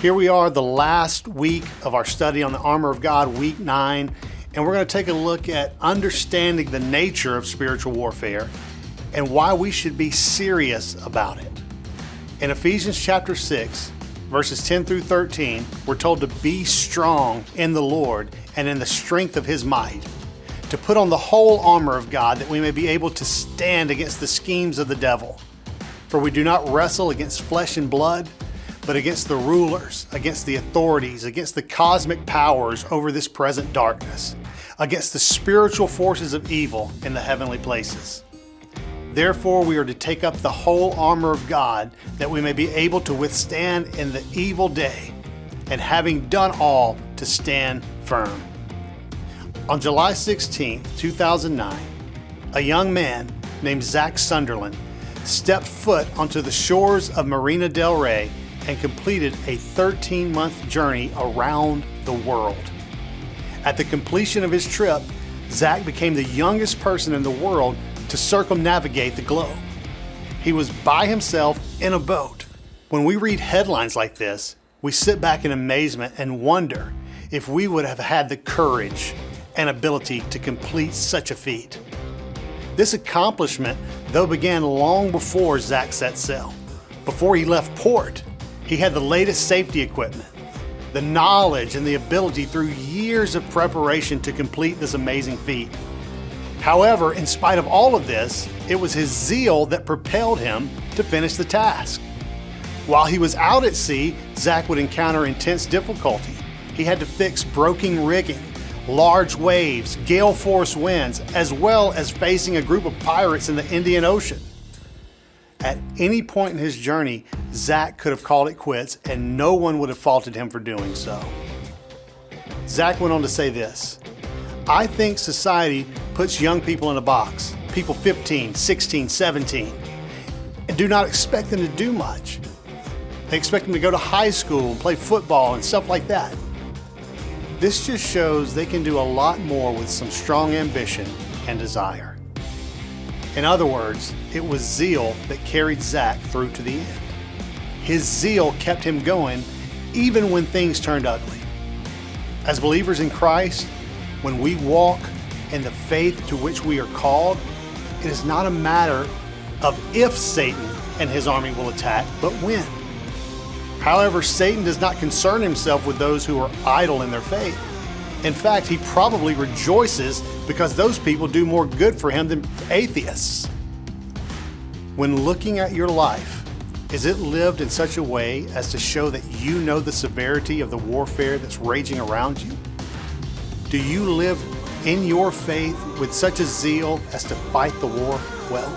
Here we are, the last week of our study on the armor of God, week 9, and we're going to take a look at understanding the nature of spiritual warfare and why we should be serious about it. In Ephesians chapter 6, verses 10 through 13, we're told to be strong in the Lord and in the strength of His might, to put on the whole armor of God that we may be able to stand against the schemes of the devil. For we do not wrestle against flesh and blood, but against the rulers, against the authorities, against the cosmic powers over this present darkness, against the spiritual forces of evil in the heavenly places. Therefore, we are to take up the whole armor of God that we may be able to withstand in the evil day, and having done all, to stand firm. On July 16, 2009, a young man named Zach Sunderland stepped foot onto the shores of Marina del Rey and completed a 13-month journey around the world. At the completion of his trip, Zach became the youngest person in the world to circumnavigate the globe. He was by himself in a boat. When we read headlines like this, we sit back in amazement and wonder if we would have had the courage and ability to complete such a feat. This accomplishment, though, began long before Zach set sail. Before he left port, he had the latest safety equipment, the knowledge and the ability through years of preparation to complete this amazing feat. However, in spite of all of this, it was his zeal that propelled him to finish the task. While he was out at sea, Zach would encounter intense difficulty. He had to fix broken rigging, large waves, gale force winds, as well as facing a group of pirates in the Indian Ocean. At any point in his journey, Zach could have called it quits and no one would have faulted him for doing so. Zach went on to say this: "I think society puts young people in a box, people 15, 16, 17, and do not expect them to do much. They expect them to go to high school and play football and stuff like that. This just shows they can do a lot more with some strong ambition and desire." In other words, it was zeal that carried Zach through to the end. His zeal kept him going even when things turned ugly. As believers in Christ, when we walk in the faith to which we are called, it is not a matter of if Satan and his army will attack, but when. However, Satan does not concern himself with those who are idle in their faith. In fact, he probably rejoices because those people do more good for him than atheists. When looking at your life, is it lived in such a way as to show that you know the severity of the warfare that's raging around you? Do you live in your faith with such a zeal as to fight the war well?